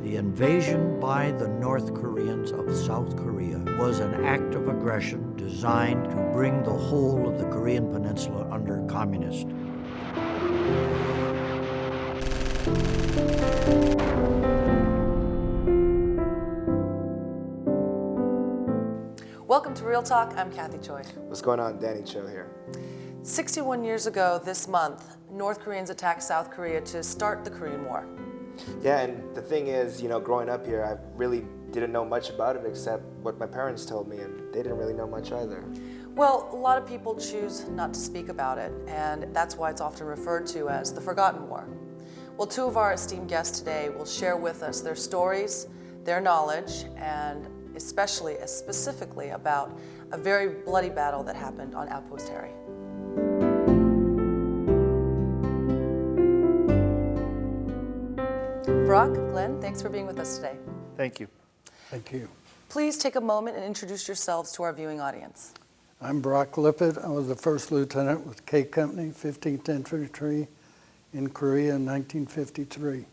The invasion by the North Koreans of South Korea was an act of aggression designed to bring the whole of the Korean Peninsula under communist. Welcome to Real Talk. I'm Kathy Choi. What's going on? Danny Cho here. 61 years ago this month, North Koreans attacked South Korea to start the Korean War. Yeah, and the thing is, growing up here, I really didn't know much about it except what my parents told me, and they didn't really know much either. Well, a lot of people choose not to speak about it, and that's why it's often referred to as the Forgotten War. Well, two of our esteemed guests today will share with us their stories, their knowledge, and specifically about a very bloody battle that happened on Outpost Harry. Brock, Glenn, thanks for being with us today. Thank you. Thank you. Please take a moment and introduce yourselves to our viewing audience. I'm Brock Lippett. I was the first lieutenant with K Company, 15th Infantry in Korea in 1953.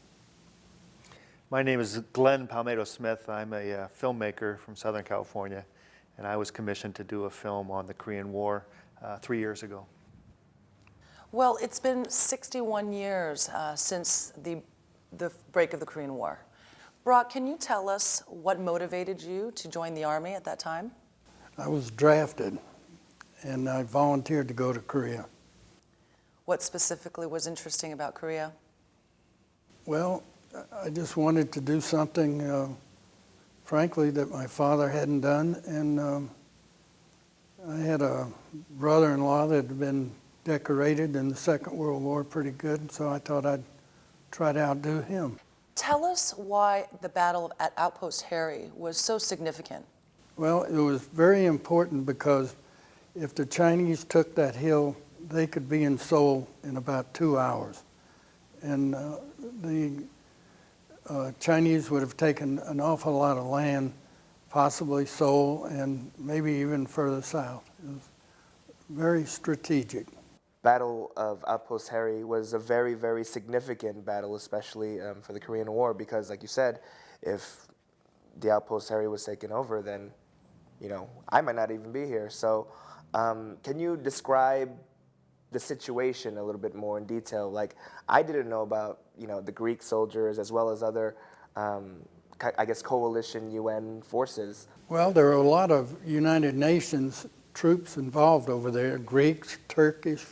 My name is Glenn Palmetto Smith. I'm a filmmaker from Southern California, and I was commissioned to do a film on the Korean War 3 years ago. Well, it's been 61 years since the break of the Korean War. Brock, can you tell us what motivated you to join the Army at that time? I was drafted, and I volunteered to go to Korea. What specifically was interesting about Korea? Well, I just wanted to do something, frankly, that my father hadn't done, and I had a brother-in-law that had been decorated in the Second World War pretty good, so I thought I'd try to outdo him. Tell us why the battle at Outpost Harry was so significant. Well, it was very important because if the Chinese took that hill, they could be in Seoul in about 2 hours. And the Chinese would have taken an awful lot of land, possibly Seoul and maybe even further south. It was very strategic. Battle of Outpost Harry was a very, very significant battle, especially for the Korean War, because like you said, if the Outpost Harry was taken over, then, I might not even be here. So can you describe the situation a little bit more in detail? Like, I didn't know about, the Greek soldiers as well as other, coalition UN forces. Well, there are a lot of United Nations troops involved over there, Greeks, Turkish,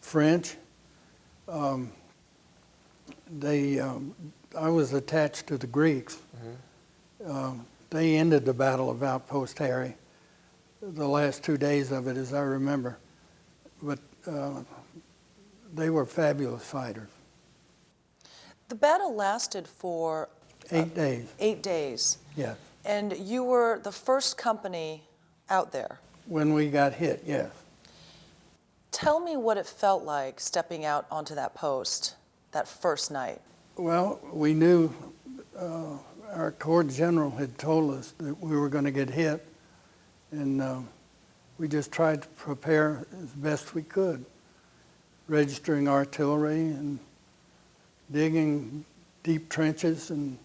French. I was attached to the Greeks. Mm-hmm. They ended the Battle of Outpost Harry, the last 2 days of it, as I remember. But they were fabulous fighters. The battle lasted for 8 days. 8 days. Yes. And you were the first company out there. When we got hit, yes. Tell me what it felt like stepping out onto that post that first night. Well, we knew, our Corps General had told us that we were going to get hit, and we just tried to prepare as best we could, registering artillery and digging deep trenches and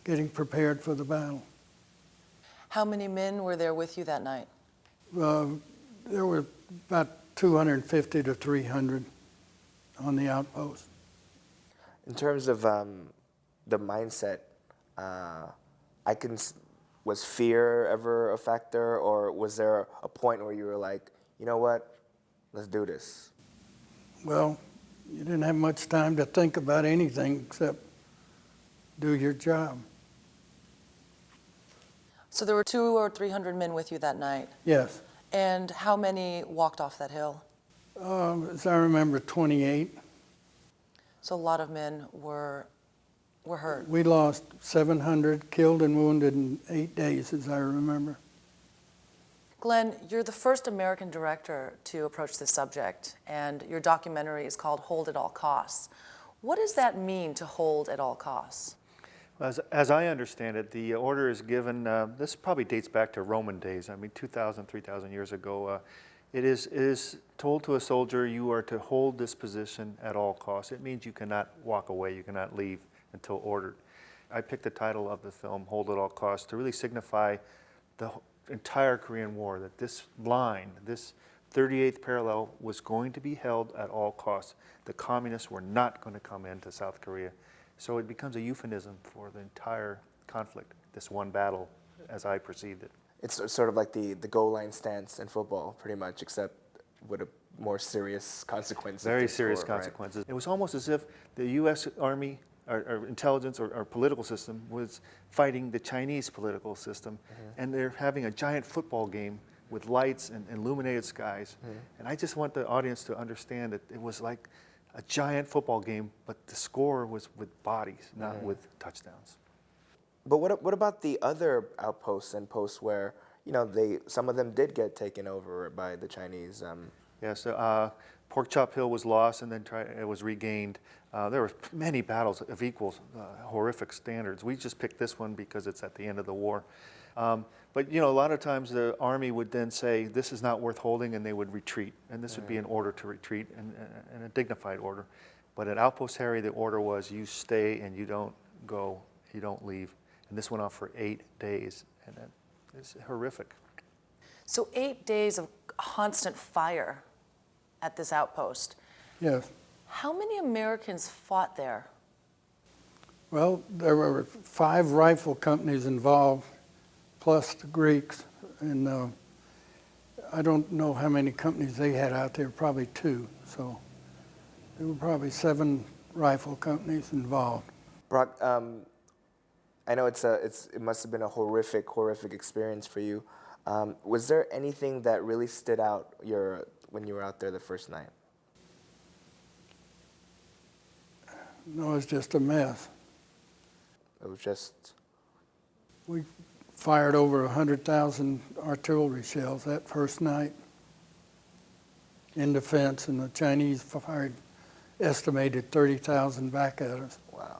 getting prepared for the battle. How many men were there with you that night? There were about 250 to 300 on the outpost. In terms of the mindset, was fear ever a factor, or was there a point where you were like, you know what, let's do this? Well, you didn't have much time to think about anything except do your job. So there were 200 or 300 men with you that night? Yes. And how many walked off that hill? As I remember, 28. So a lot of men were hurt. We lost 700 killed and wounded in 8 days, as I remember. Glenn, you're the first American director to approach this subject, and your documentary is called Hold at All Costs. What does that mean, to hold at all costs? As I understand it, the order is given, this probably dates back to Roman days. I mean, 2,000, 3,000 years ago, It is told to a soldier, you are to hold this position at all costs. It means you cannot walk away, you cannot leave until ordered. I picked the title of the film, Hold at All Costs, to really signify the entire Korean War, that this line, this 38th parallel was going to be held at all costs. The communists were not going to come into South Korea. So it becomes a euphemism for the entire conflict, this one battle, as I perceived it. It's sort of like the goal line stance in football, pretty much, except with a more serious consequence. Very serious consequences. Right? It was almost as if the U.S. Army or intelligence or political system was fighting the Chinese political system, and they're having a giant football game with lights and illuminated skies. And I just want the audience to understand that it was like a giant football game, but the score was with bodies, not with touchdowns. But what about the other outposts and posts where, you know, some of them did get taken over by the Chinese? Yeah, so Pork Chop Hill was lost and then it was regained. There were many battles of equal horrific standards. We just picked this one because it's at the end of the war. But you know, a lot of times the Army would then say, this is not worth holding, and they would retreat. And this would be an order to retreat, and a dignified order. But at Outpost Harry, the order was, you stay and you don't go, you don't leave. And this went on for 8 days, and it's horrific. So 8 days of constant fire at this outpost. Yes. How many Americans fought there? Well, there were 5 rifle companies involved, plus the Greeks, and I don't know how many companies they had out there, probably 2. So there were probably 7 rifle companies involved. Brock, I know it must have been a horrific experience for you. Was there anything that really stood out when you were out there the first night? No, it was just a mess. It was just... We fired over 100,000 artillery shells that first night in defense, and the Chinese fired estimated 30,000 back at us. Wow.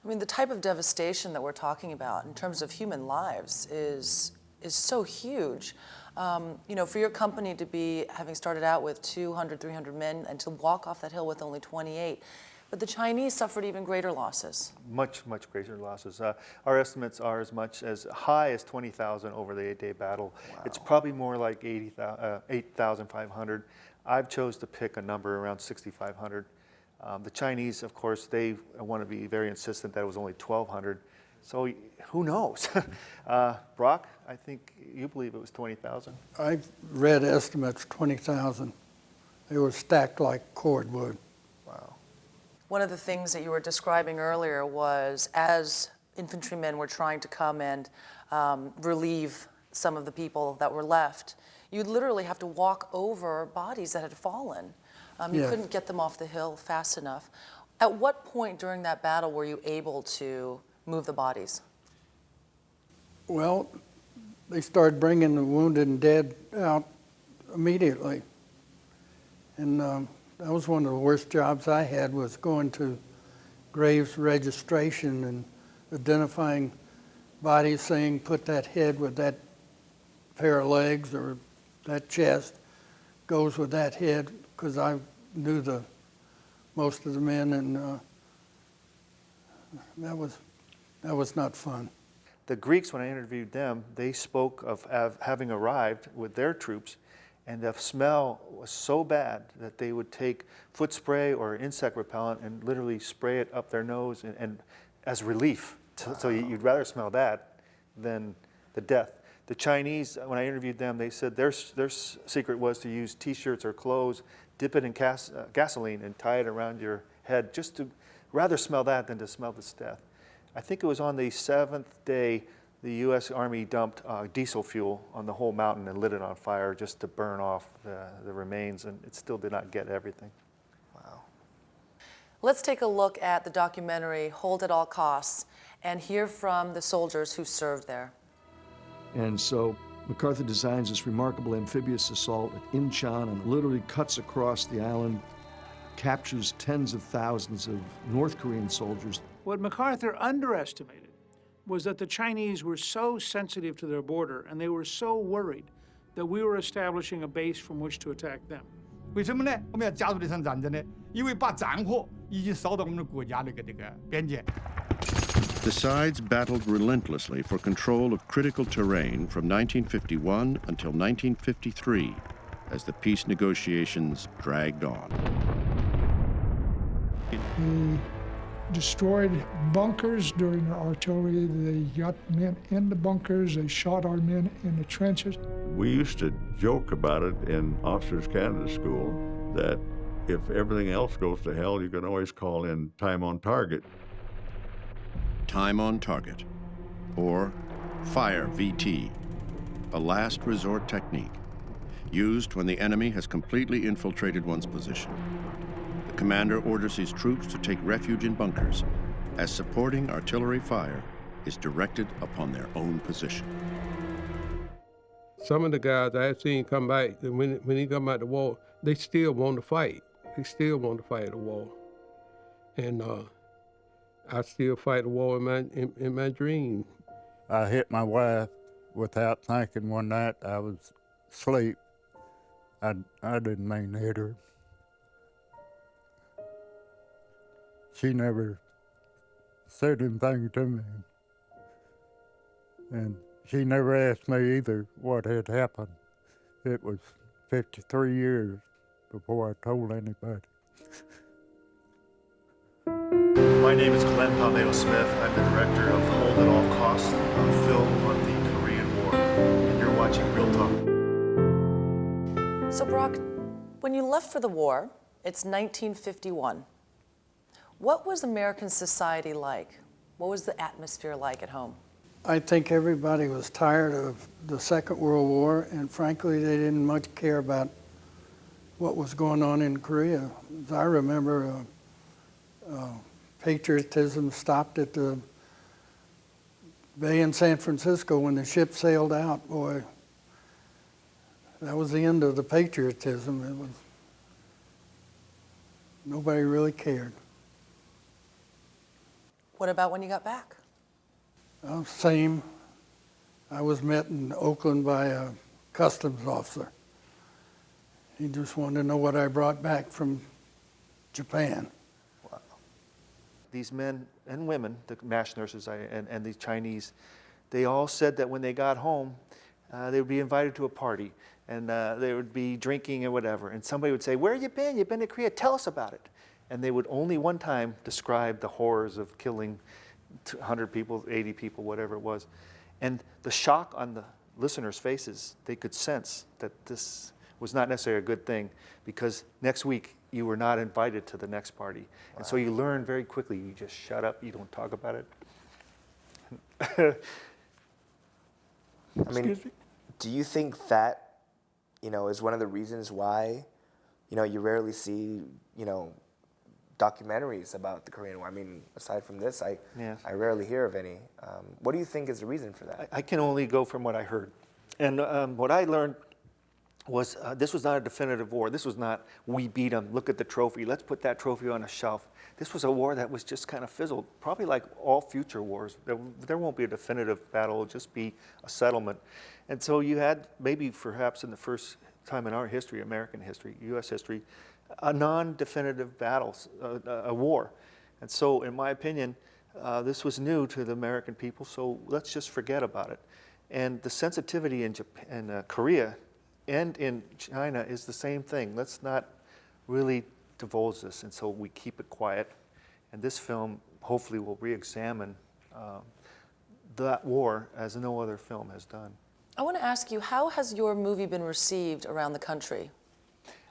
I mean, the type of devastation that we're talking about in terms of human lives is so huge. You know, for your company to be having started out with 200, 300 men and to walk off that hill with only 28, but the Chinese suffered even greater losses. Much Greater losses. Our estimates are as much as high as 20,000 over the 8-day battle. Wow. It's probably more like 8,500. I've chose to pick a number around 6,500. The Chinese, of course, they want to be very insistent that it was only 1,200. So who knows? Brock, I think you believe it was 20,000. I read estimates 20,000. They were stacked like cordwood. Wow. One of the things that you were describing earlier was as infantrymen were trying to come and relieve some of the people that were left, you'd literally have to walk over bodies that had fallen. You Yes. couldn't get them off the hill fast enough. At what point during that battle were you able to move the bodies? Well, they started bringing the wounded and dead out immediately. And that was one of the worst jobs I had, was going to graves registration and identifying bodies, saying put that head with that pair of legs, or that chest goes with that head, because I knew most of the men, and that was not fun. The Greeks, when I interviewed them, they spoke of having arrived with their troops, and the smell was so bad that they would take foot spray or insect repellent and literally spray it up their nose and as relief. So you'd rather smell that than the death. The Chinese, when I interviewed them, they said their secret was to use T-shirts or clothes, dip it in gasoline, and tie it around your head, just to rather smell that than to smell this death. I think it was on the 7th day the U.S. Army dumped diesel fuel on the whole mountain and lit it on fire just to burn off the remains, and it still did not get everything. Wow. Let's take a look at the documentary Hold at All Costs and hear from the soldiers who served there. And so MacArthur designs this remarkable amphibious assault at Incheon and literally cuts across the island, captures tens of thousands of North Korean soldiers. What MacArthur underestimated was that the Chinese were so sensitive to their border, and they were so worried that we were establishing a base from which to attack them. 为什么呢？我们要加入这场战争呢？因为把战火已经烧到我们的国家这个边界。The sides battled relentlessly for control of critical terrain from 1951 until 1953, as the peace negotiations dragged on. They destroyed bunkers during their artillery. They got men in the bunkers. They shot our men in the trenches. We used to joke about it in Officers Canada School that if everything else goes to hell, you can always call in time on target. Time on target, or fire VT, a last resort technique used when the enemy has completely infiltrated one's position. The commander orders his troops to take refuge in bunkers, as supporting artillery fire is directed upon their own position. Some of the guys I've seen come back, and when he come out the war, they still want to fight. They still want to fight the war. And I still fight the war in my dream. I hit my wife without thinking one night. I was asleep. I didn't mean to hit her. She never said anything to me. And she never asked me either what had happened. It was 53 years before I told anybody. My name is Glenn Palmetto Smith. I'm the director of Hold at All Costs, a film on the Korean War. And you're watching Real Talk. So Brock, when you left for the war, it's 1951. What was American society like? What was the atmosphere like at home? I think everybody was tired of the Second World War, and frankly, they didn't much care about what was going on in Korea. As I remember, patriotism stopped at the bay in San Francisco when the ship sailed out. Boy, that was the end of the patriotism. It was, nobody really cared. What about when you got back? Same. I was met in Oakland by a customs officer. He just wanted to know what I brought back from Japan. Wow. These men and women, the MASH nurses and the Chinese, they all said that when they got home, they would be invited to a party, and they would be drinking and whatever. And somebody would say, "Where have you been? You've been to Korea. Tell us about it." And they would only one time describe the horrors of killing 100 people, 80 people, whatever it was. And the shock on the listeners' faces, they could sense that this was not necessarily a good thing, because next week you were not invited to the next party. Wow. And so you learn very quickly, you just shut up, you don't talk about it. I mean, do you think that, is one of the reasons why, you rarely see, documentaries about the Korean War? I mean, aside from this, I rarely hear of any. What do you think is the reason for that? I can only go from what I heard. And what I learned was this was not a definitive war. This was not, we beat them, look at the trophy, let's put that trophy on a shelf. This was a war that was just kind of fizzled. Probably like all future wars, there won't be a definitive battle, it'll just be a settlement. And so you had, maybe perhaps in the first time in our history, American history, US history, a non-definitive battle, a war. And so, in my opinion, this was new to the American people, so let's just forget about it. And the sensitivity in Japan, Korea and in China is the same thing. Let's not really divulge this, and so we keep it quiet. And this film hopefully will re-examine that war as no other film has done. I want to ask you, how has your movie been received around the country?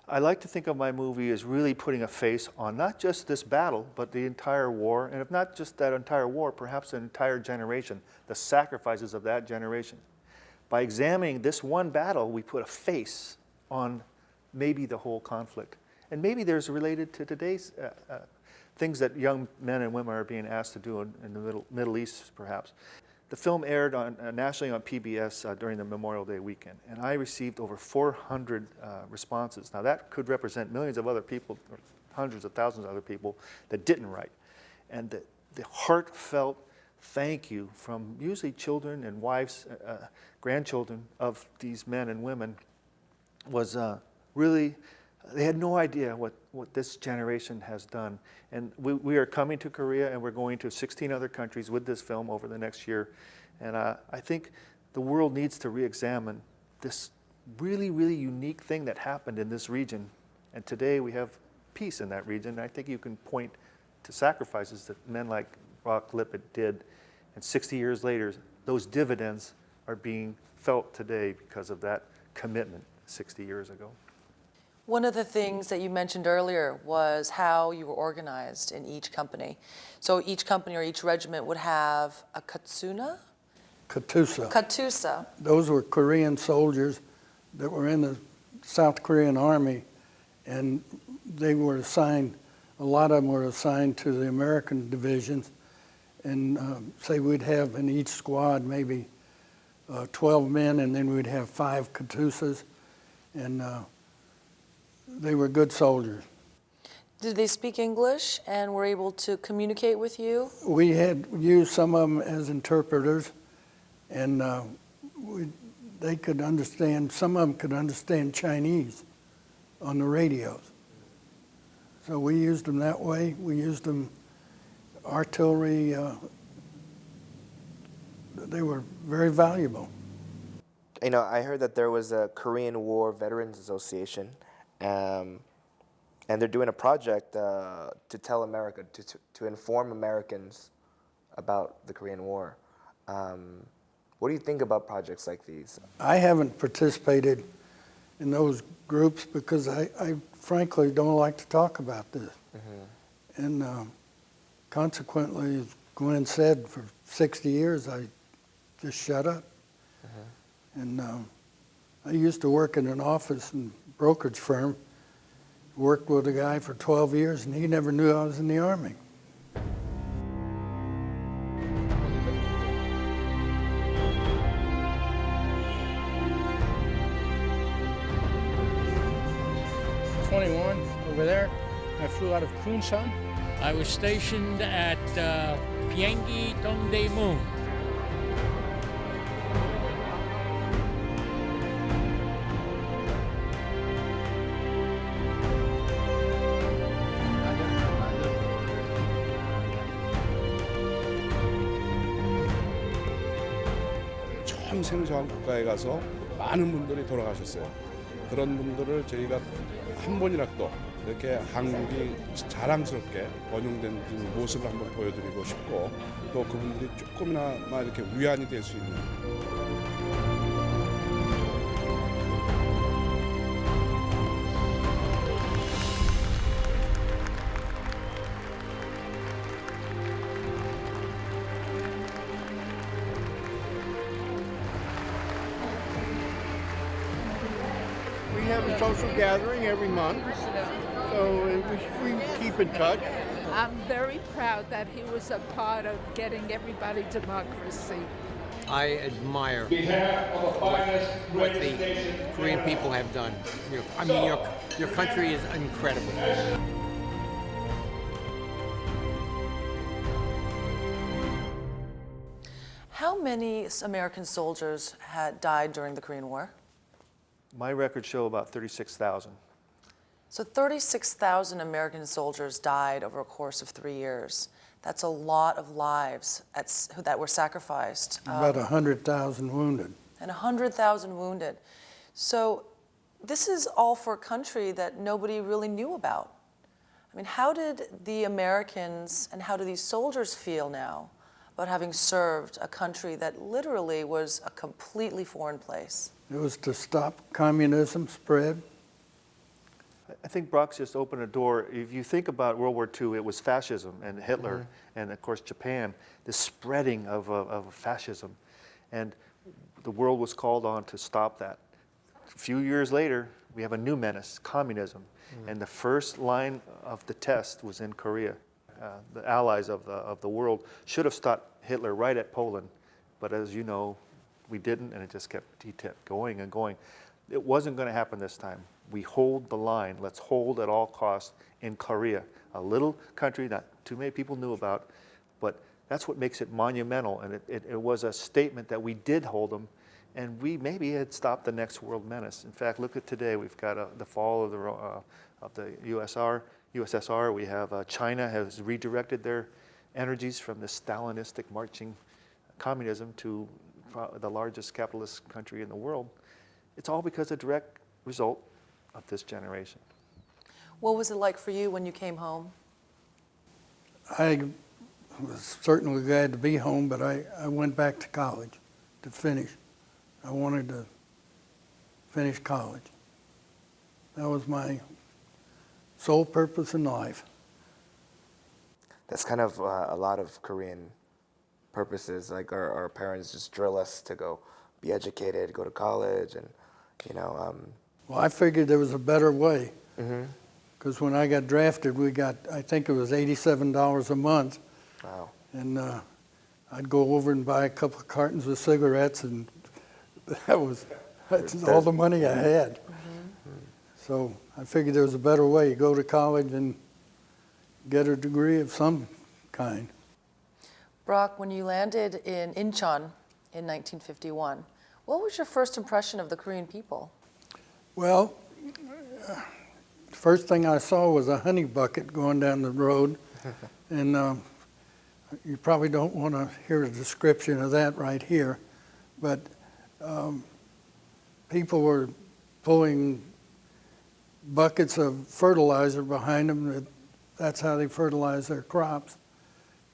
I like to think of my movie as really putting a face on not just this battle, but the entire war, and if not just that entire war, perhaps an entire generation, the sacrifices of that generation. By examining this one battle, we put a face on maybe the whole conflict. And maybe there's related to today's things that young men and women are being asked to do in the Middle East, perhaps. The film aired nationally on PBS during the Memorial Day weekend, and I received over 400 responses. Now that could represent millions of other people, or hundreds of thousands of other people that didn't write. And the heartfelt thank you from usually children and wives, grandchildren of these men and women was really, they had no idea what this generation has done. And we are coming to Korea, and we're going to 16 other countries with this film over the next year. And I think the world needs to re-examine this really, really unique thing that happened in this region. And today we have peace in that region. I think you can point to sacrifices that men like Brock Lippitt did. And 60 years later, those dividends are being felt today because of that commitment 60 years ago. One of the things that you mentioned earlier was how you were organized in each company. So each company or each regiment would have a katsuna? Katusa. Katusa. Those were Korean soldiers that were in the South Korean Army, and they were assigned, a lot of them were assigned to the American divisions, and say we'd have in each squad maybe 12 men, and then we'd have 5 Katusas, and they were good soldiers. Did they speak English and were able to communicate with you? We had used some of them as interpreters, and they could understand, some of them could understand Chinese on the radios. So we used them that way. We used them artillery. They were very valuable. You know, I heard that there was a Korean War Veterans Association, and they're doing a project to tell America, to inform Americans about the Korean War. What do you think about projects like these? I haven't participated in those groups because I frankly don't like to talk about this. Mm-hmm. And consequently, as Glenn said, for 60 years I just shut up. Mm-hmm. And I used to work in an office and brokerage firm, worked with a guy for 12 years, and he never knew I was in the Army. Over there, I flew out of Kunshan. I was stationed at Pyongyang Dongdaemun. 처음 생소한 국가에 가서 많은 분들이 돌아가셨어요. 그런 분들을 저희가 한 번이라도 이렇게 한국이 자랑스럽게 번영된 모습을 한번 보여드리고 싶고, 또 그분들이 조금이나마 이렇게 위안이 될 수 있는. We have a social gathering every month, so we keep in touch. I'm very proud that he was a part of getting everybody democracy. I admire what the Korean people have done. Your country is incredible. How many American soldiers had died during the Korean War? My records show about 36,000. So 36,000 American soldiers died over a course of 3 years. That's a lot of lives that were sacrificed. About 100,000 wounded. And 100,000 wounded. So this is all for a country that nobody really knew about. I mean, how did the Americans and how do these soldiers feel now about having served a country that literally was a completely foreign place? It was to stop communism spread. I think Brock's just opened a door. If you think about World War II, it was fascism and Hitler, mm-hmm. and of course Japan, the spreading of fascism. And the world was called on to stop that. A few years later, we have a new menace, communism. Mm-hmm. And the first line of the test was in Korea. The allies of the world should have stopped Hitler right at Poland. But as you know, we didn't, and he kept going and going. It wasn't going to happen this time. We hold the line. Let's hold at all costs in Korea, a little country that too many people knew about, but That's what makes it monumental, and it was a statement that we did hold them, and we maybe had stopped the next world menace. In fact, look at today. We've got the fall of the USSR. We have China has redirected their energies from the Stalinistic marching communism to the largest capitalist country in the world. It's all because of direct result of this generation. What was it like for you when you came home? I was certainly glad to be home, but I went back to college to finish. I wanted to finish college. That was my sole purpose in life. That's kind of a lot of Korean purposes. Like our parents just drill us to go be educated, go to college, and Well, I figured there was a better way. Because when I got drafted, we got, I think it was $87 a month. Wow. And I'd go over and buy a couple of cartons of cigarettes, and that's all the money I had. So I figured there was a better way. You go to college and get a degree of some kind. Brock, when you landed in Incheon in 1951, what was your first impression of the Korean people? Well, the first thing I saw was a honey bucket going down the road, and you probably don't want to hear a description of that right here, but people were pulling buckets of fertilizer behind them. That's how they fertilize their crops,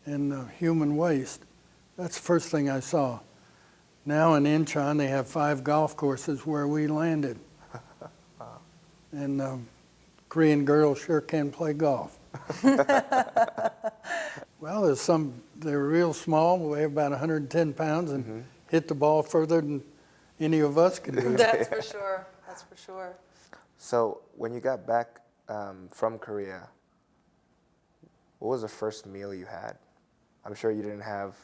and human waste. That's the first thing I saw. Now in Incheon, they have 5 golf courses where we landed. And Korean girls sure can play golf. Well, they were real small, weigh about 110 pounds, and hit the ball further than any of us could do. That's for sure, that's for sure. So when you got back from Korea, what was the first meal you had? I'm sure you didn't have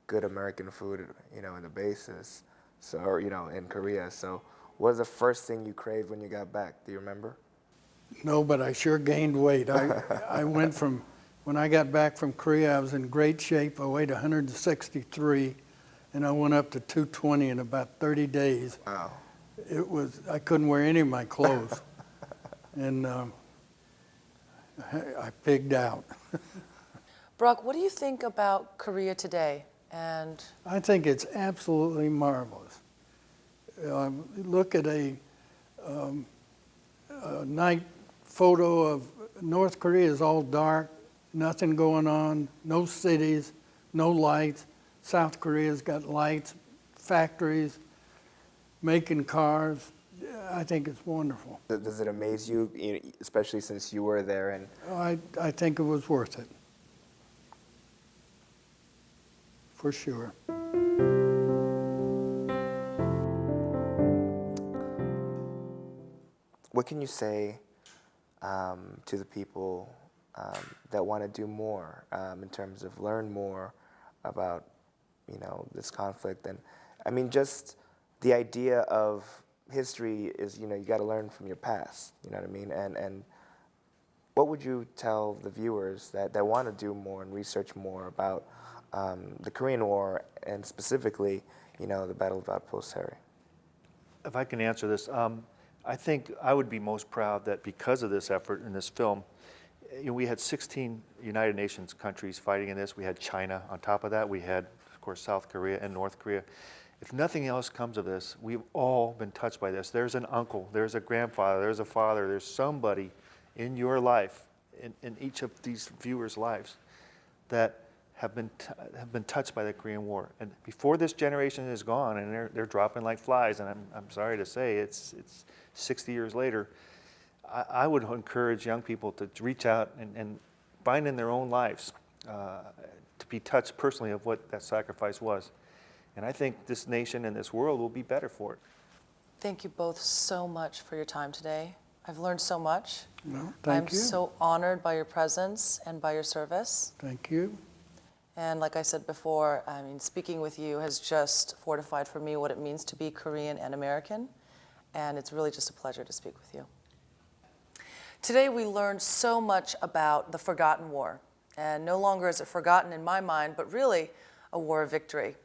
good American food, in the bases, or in Korea. So what was the first thing you craved when you got back? Do you remember? No, but I sure gained weight. I went from, when I got back from Korea, I was in great shape. I weighed 163, and I went up to 220 in about 30 days. Wow. I couldn't wear any of my clothes. And I pigged out. Brock, what do you think about Korea today? And I think it's absolutely marvelous. Look at a night photo of North Korea is all dark, nothing going on, no cities, no lights. South Korea's got lights, factories, making cars. I think it's wonderful. Does it amaze you, especially since you were there? And I think it was worth it, for sure. What can you say to the people that want to do more in terms of learn more about, this conflict? And I mean, just the idea of history is, you got to learn from your past, you know what I mean? And what would you tell the viewers that want to do more and research more about the Korean War and specifically, the Battle of Outpost Harry? If I can answer this, I think I would be most proud that because of this effort in this film, we had 16 United Nations countries fighting in this. We had China on top of that. We had, of course, South Korea and North Korea. If nothing else comes of this, we've all been touched by this. There's an uncle, there's a grandfather, there's a father, there's somebody in your life, in each of these viewers' lives, that have been touched by the Korean War. And before this generation is gone, and they're dropping like flies, and I'm sorry to say, it's 60 years later, I would encourage young people to reach out and find in their own lives to be touched personally of what that sacrifice was. And I think this nation and this world will be better for it. thank you both so much for your time today. I've learned so much. Well, thank you. I'm so honored by your presence and by your service. Thank you. And like I said before, I mean, speaking with you has just fortified for me what it means to be Korean and American. And it's really just a pleasure to speak with you. Today we learned so much about the forgotten war and no longer is it forgotten in my mind, but really a war of victory.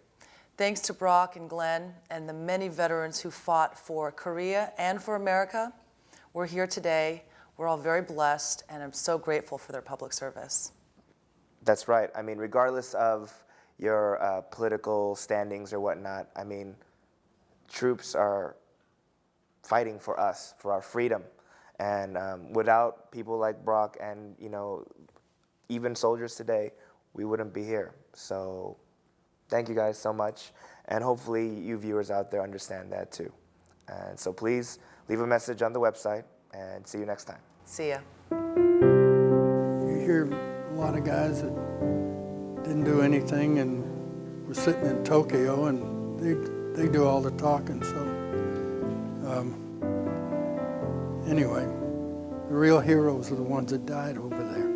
Thanks to Brock and Glenn and the many veterans who fought for Korea and for America, we're here today. We're all very blessed, and I'm so grateful for their public service. That's right. I mean, regardless of your political standings or whatnot, I mean, troops are fighting for us, for our freedom. And without people like Brock and, you know, even soldiers today, we wouldn't be here. So thank you guys so much. And hopefully you viewers out there understand that too. And so please leave a message on the website, and see you next time. See ya. You hear a lot of guys that didn't do anything and were sitting in Tokyo, and they do all the talking. So anyway, the real heroes are the ones that died over there.